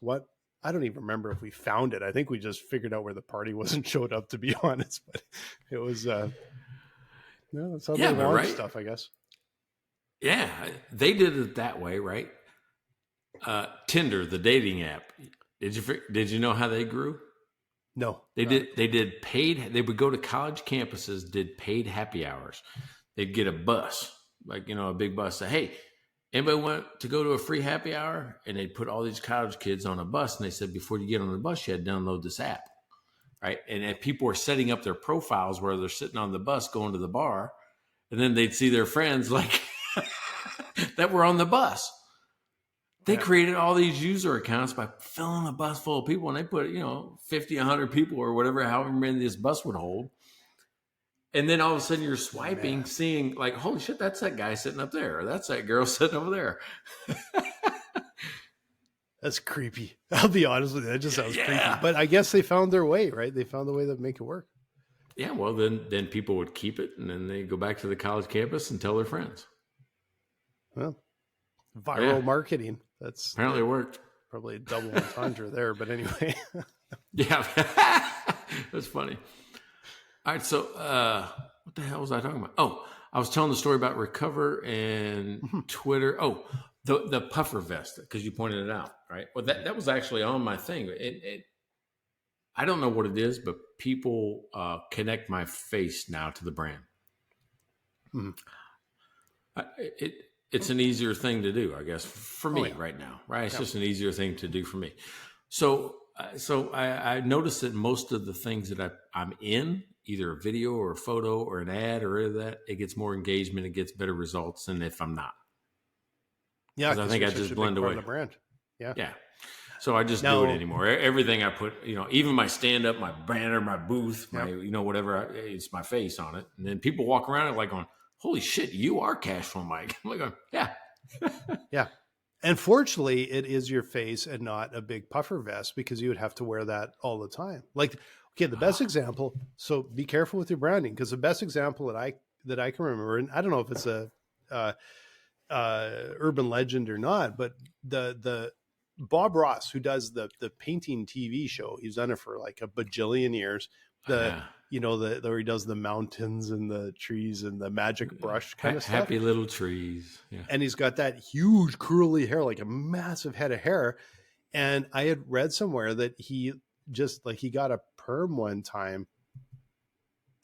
I don't even remember if we found it. I think we just figured out where the party was and showed up, to be honest. But it was, that's how they launch stuff, I guess. Yeah, they did it that way, right? Tinder, the dating app. Did you know how they grew? No. They did paid. They would go to college campuses, did paid happy hours. They'd get a bus, a big bus. Say, hey, anybody want to go to a free happy hour? And they'd put all these college kids on a bus, and they said, before you get on the bus, you had to download this app, right? And if people were setting up their profiles where they're sitting on the bus going to the bar, and then they'd see their friends that were on the bus. They created all these user accounts by filling a bus full of people, and they put, 50, 100 people or whatever, however many this bus would hold. And then all of a sudden you're swiping, seeing like, holy shit, that's that guy sitting up there. Or that's that girl sitting over there. That's creepy. I'll be honest with you. That just sounds creepy. But I guess they found their way, right? They found a way to make it work. Yeah, well, then people would keep it, and then they go back to the college campus and tell their friends. Well, Viral marketing. That's apparently it worked. Probably a double entendre there, but anyway. Yeah, that's funny. All right, so what the hell was I talking about? Oh, I was telling the story about Recover and Twitter. Oh, the puffer vest, because you pointed it out, right? Well, that was actually on my thing. I don't know what it is, but people connect my face now to the brand. It's an easier thing to do, I guess, for me right now, right? It's just an easier thing to do for me. So I noticed that most of the things that I'm in, either a video or a photo or an ad or that, it gets more engagement, it gets better results than if I'm not. Yeah, I think I just blend away. The brand. Yeah. So I just do it anymore. Everything I put, even my stand up, my banner, my booth, my whatever, it's my face on it. And then people walk around it like going, holy shit, you are Cash Flow Mike. I'm like, yeah. Yeah. And fortunately, it is your face and not a big puffer vest, because you would have to wear that all the time. Like, okay, the best example. So be careful with your branding, because the best example that I can remember, and I don't know if it's a urban legend or not, but the Bob Ross, who does the painting TV show, he's done it for like a bajillion years. Where he does the mountains and the trees and the magic brush kind of stuff. Happy little trees. Yeah. And he's got that huge curly hair, like a massive head of hair. And I had read somewhere that he got a perm one time.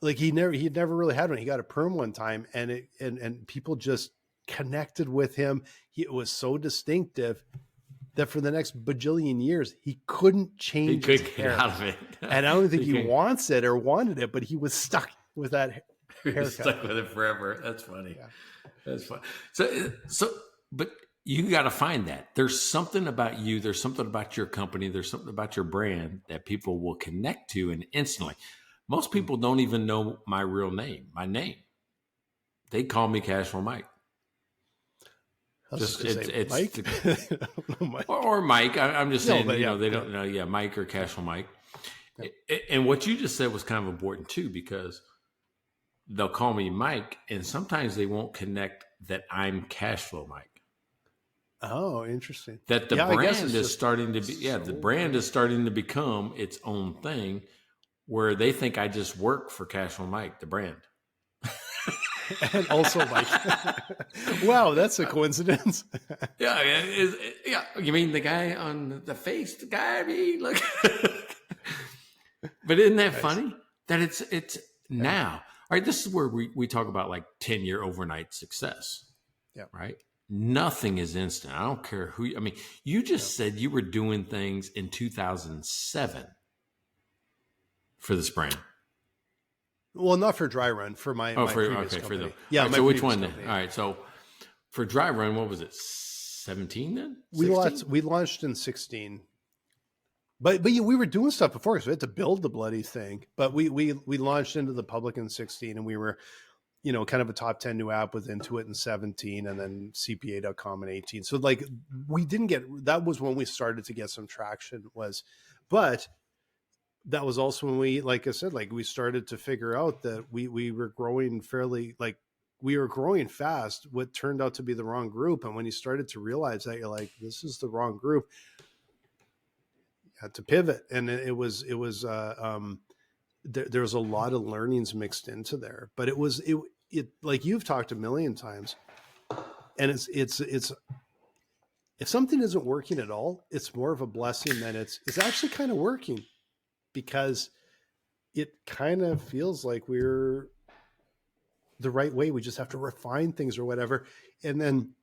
Like he'd never really had one. He got a perm one time, and people just connected with him. It was so distinctive that for the next bajillion years, he couldn't change his hair. Get out of it. And I don't think he wants it or wanted it, but he was stuck with that haircut. Stuck with it forever. That's funny. Yeah. That's funny. So, but you got to find that. There's something about you. There's something about your company. There's something about your brand that people will connect to, and instantly. Most people don't even know my real name, my name. They call me Cash Flow Mike. It's Mike? Mike or Mike. I'm just saying, they don't know. Yeah, Mike or Cash Flow Mike. Yeah. And what you just said was kind of important too, because they'll call me Mike, and sometimes they won't connect that I'm Cash Flow Mike. Oh, interesting. That the brand is starting to be. Yeah, the brand is starting to become its own thing, where they think I just work for Cash Flow Mike, the brand. And also Mike. Wow, that's a coincidence. Yeah. You mean the guy on the face? The guy, I mean, look. But isn't that funny? That it's now. All right, this is where we talk about like 10-year overnight success. Yeah. Right? Nothing is instant. I don't care who. I mean, you just said you were doing things in 2007 for this brand. Well, not for Dry Run, for my previous company. For them. Yeah, right, my so which one company. then? All right, so for Dry Run, what was it? 17 then? 16? We launched in 16. But we were doing stuff before, because we had to build the bloody thing. But we launched into the public in 16, and we were, kind of a top 10 new app with Intuit in 17, and then CPA.com in 18. So like that was when we started to get some traction but that was also when we, like I said, like we started to figure out that we were growing we were growing fast, what turned out to be the wrong group. And when you started to realize that, you're like, this is the wrong group, you had to pivot. And there was a lot of learnings mixed into there, but it like you've talked a million times, and it's if something isn't working at all, it's more of a blessing than it's actually kind of working, because it kind of feels like we're the right way. We just have to refine things or whatever. And then,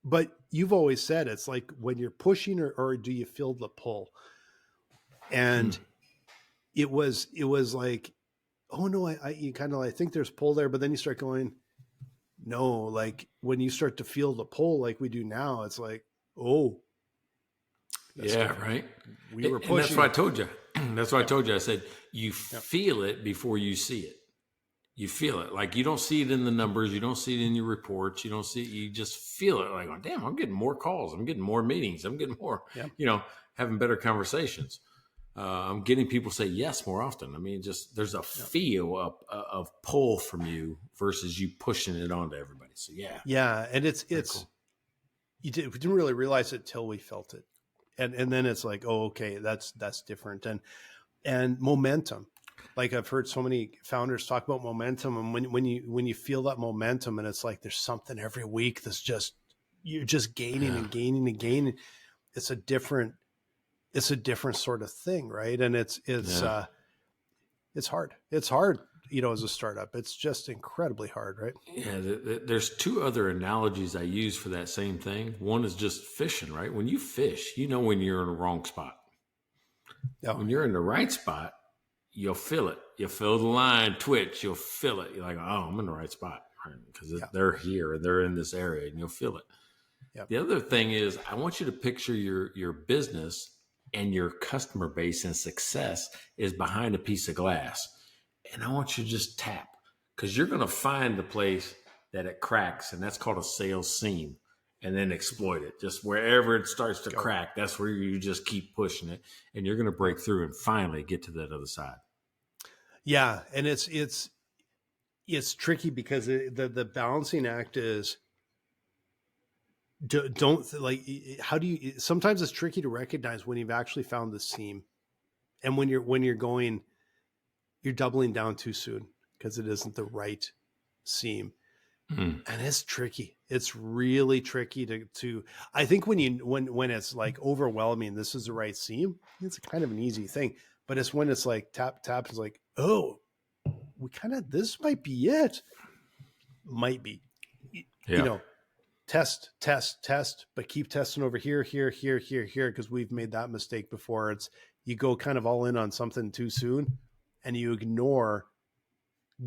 but you've always said it's like when you're pushing or do you feel the pull? And it was like, oh no, I think there's pull there, but then you start going, no, like when you start to feel the pull like we do now, it's like, oh, yeah, right. We were pushing. And that's what I told you. That's what I told you. I said, you feel it before you see it. You feel it. Like you don't see it in the numbers. You don't see it in your reports. You don't see it. You just feel it. Like, oh, damn, I'm getting more calls. I'm getting more meetings. I'm getting more, having better conversations. I'm getting people say yes more often. I mean, just there's a feel of pull from you versus you pushing it onto everybody. So yeah. Yeah. And it's cool. we didn't really realize it till we felt it. And then it's like, oh, okay, that's different. And momentum. Like I've heard so many founders talk about momentum, and when you feel that momentum, and it's like there's something every week that's just, you're just gaining and gaining and gaining. It's a different sort of thing, right? And it's hard. It's hard, as a startup. It's just incredibly hard, right? Yeah, there's two other analogies I use for that same thing. One is just fishing, right? When you fish, when you're in the wrong spot. Yeah. When you're in the right spot, you'll feel it. You'll feel the line twitch. You'll feel it. You're like, oh, I'm in the right spot, right? Because they're here and they're in this area, and you'll feel it. Yep. The other thing is, I want you to picture your business and your customer base and success is behind a piece of glass. And I want you to just tap, because you're going to find the place that it cracks, and that's called a sales seam, and then exploit it. Just wherever it starts to crack, that's where you just keep pushing it, and you're going to break through and finally get to that other side. Yeah. And it's tricky because the balancing act is, sometimes it's tricky to recognize when you've actually found the seam, and when you're doubling down too soon because it isn't the right seam. And it's tricky. It's really tricky to I think when it's like overwhelming, this is the right seam, it's kind of an easy thing. But it's when it's like tap, it's like, oh, this might be it. Might be. Yeah. Test, but keep testing over here, because we've made that mistake before. It's you go kind of all in on something too soon, and you ignore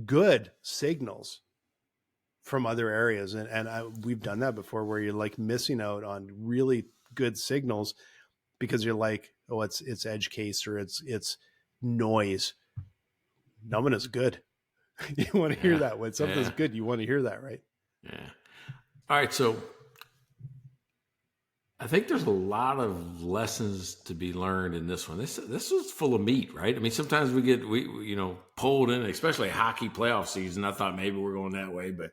good signals from other areas. And we've done that before, where you're like missing out on really good signals because you're like, oh, it's edge case, or it's noise. Numbing is good. You want to hear that when something's good. You want to hear that, right? Yeah. All right, so I think there's a lot of lessons to be learned in this one. This was full of meat, right? I mean, sometimes we get pulled in, especially hockey playoff season. I thought maybe we're going that way, but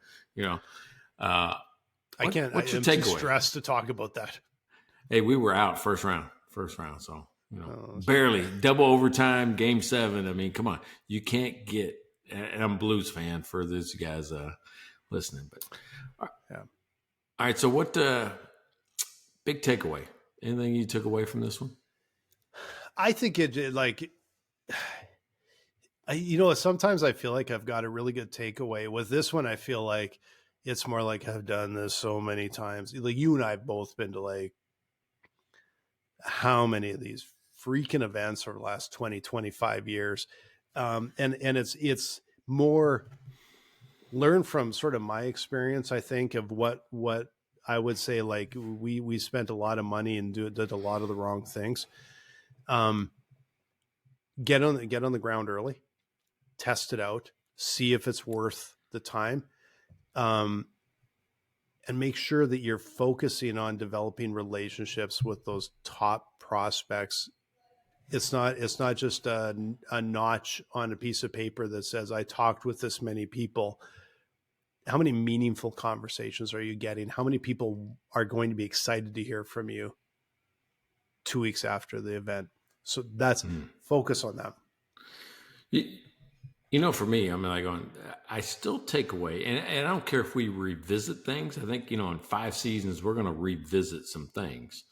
I can't. What's your I'm takeaway? too stressed to talk about that. Hey, we were out first round, so barely double overtime, game 7. I mean, come on, you can't get. And I'm a Blues fan for those guys listening, but yeah. All right, so what big takeaway? Anything you took away from this one? I think sometimes I feel like I've got a really good takeaway. With this one, I feel like it's more like I've done this so many times. Like you and I have both been to like how many of these freaking events over the last 20, 25 years. And it's more learn from sort of my experience, I think, of what I would say, like we spent a lot of money and did a lot of the wrong things. Get on the ground early, test it out, see if it's worth the time. And make sure that you're focusing on developing relationships with those top prospects. It's not just a notch on a piece of paper that says, I talked with this many people. How many meaningful conversations are you getting? How many people are going to be excited to hear from you 2 weeks after the event? So that's focus on that. For me, I mean, I still take away, and I don't care if we revisit things. I think, in 5 seasons, we're going to revisit some things.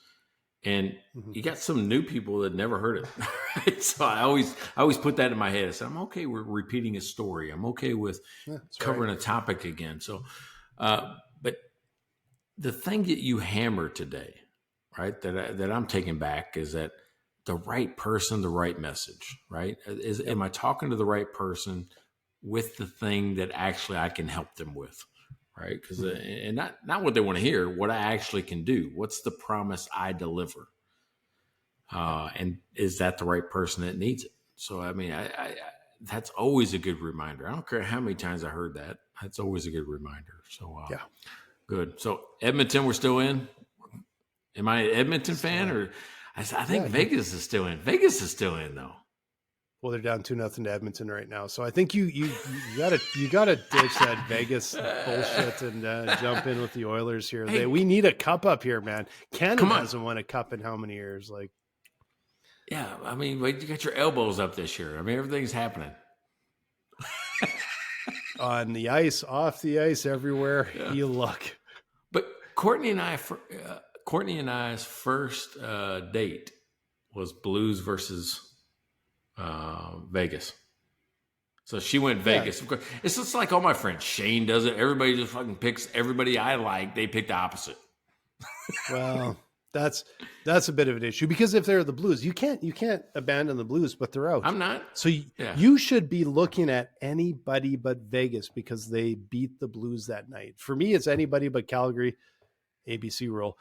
And you got some new people that never heard it. Right? So I always put that in my head. I said, I'm okay with repeating a story. I'm okay with covering a topic again. So, but the thing that you hammered today, right, that I'm taking back is that the right person, the right message, right? Am I talking to the right person with the thing that actually I can help them with? Right. Because and not what they want to hear, what I actually can do. What's the promise I deliver? And is that the right person that needs it? So, I mean, I that's always a good reminder. I don't care how many times I heard that. That's always a good reminder. So, good. So Edmonton, we're still in. Am I an Edmonton fan, or I think Vegas is still in? Vegas is still in though. Well, they're down 2-0 to Edmonton right now. So I think you gotta ditch that Vegas bullshit and jump in with the Oilers here. Hey, we need a cup up here, man. Canada hasn't won a cup in how many years? Like, yeah, I mean, you got your elbows up this year. I mean, everything's happening. On the ice, off the ice, everywhere you look. But Courtney and I's first date was Blues versus Vegas. So she went Vegas. Of course, it's just like all my friends. Shane does it. Everybody just fucking picks everybody I like. They pick the opposite. Well, that's a bit of an issue because if they're the Blues, you can't abandon the Blues, but they're out. I'm not. So you should be looking at anybody but Vegas because they beat the Blues that night. For me, it's anybody but Calgary. ABC rule.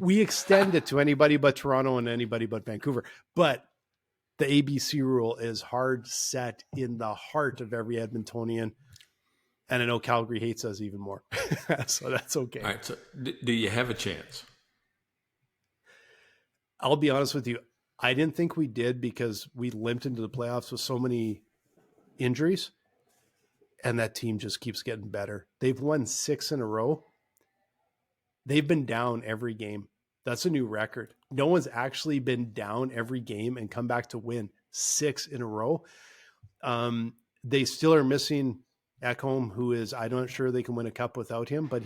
We extend it to anybody but Toronto and anybody but Vancouver, but the ABC rule is hard set in the heart of every Edmontonian. And I know Calgary hates us even more. So that's okay. All right. So do you have a chance? I'll be honest with you. I didn't think we did because we limped into the playoffs with so many injuries. And that team just keeps getting better. They've won 6 in a row. They've been down every game. That's a new record. No one's actually been down every game and come back to win 6 in a row. They still are missing Ekholm, who is, I'm not sure they can win a cup without him, but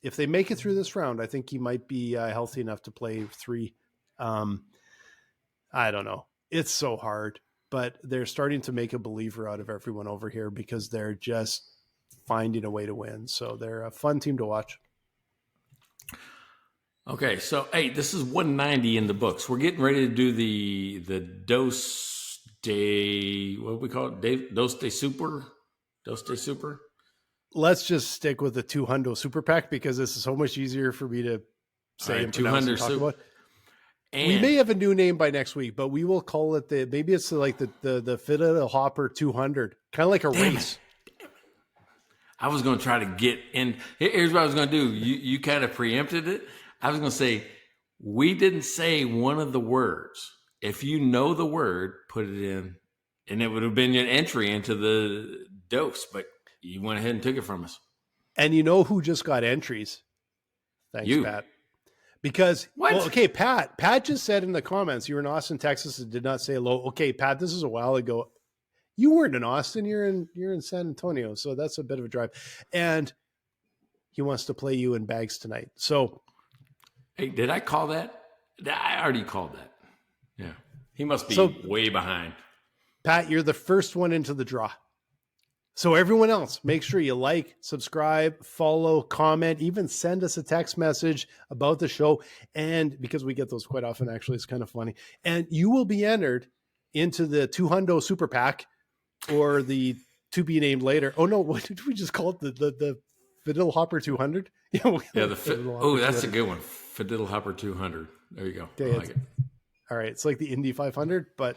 if they make it through this round, I think he might be healthy enough to play 3. I don't know. It's so hard, but they're starting to make a believer out of everyone over here because they're just finding a way to win. So they're a fun team to watch. Okay, so hey, this is 190 in the books. We're getting ready to do the dose de, what do we call it? Dose de super. Let's just stick with the 200 super pack because this is so much easier for me to say and 200 and talk about. And we may have a new name by next week, but we will call it maybe it's like the Fiddle Hopper 200, kind of like a race. I was going to try to get in. Here's what I was going to do. You kind of preempted it. I was going to say, we didn't say one of the words. If you know the word, put it in, and it would have been an entry into the dose, but you went ahead and took it from us. And you know who just got entries? Thanks, Pat. Because, Pat just said in the comments, you were in Austin, Texas, and did not say hello. Okay, Pat, this is a while ago. You weren't in Austin. You're in San Antonio, so that's a bit of a drive. And he wants to play you in bags tonight. So, hey, did I call that? I already called that. Yeah, he must be way behind. Pat, you're the first one into the draw. So everyone else, make sure you like, subscribe, follow, comment, even send us a text message about the show. And because we get those quite often, actually, it's kind of funny. And you will be entered into the 200 super pack or the to be named later. Oh no, what did we just call it? The Fiddle Hopper 200? That's a good one. Fiddle Hopper 200. There you go. Okay, I like it. All right. It's like the Indy 500, but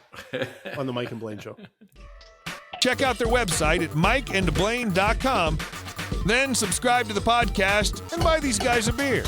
on the Mike and Blaine show. Check out their website at mikeandblaine.com. Then subscribe to the podcast and buy these guys a beer.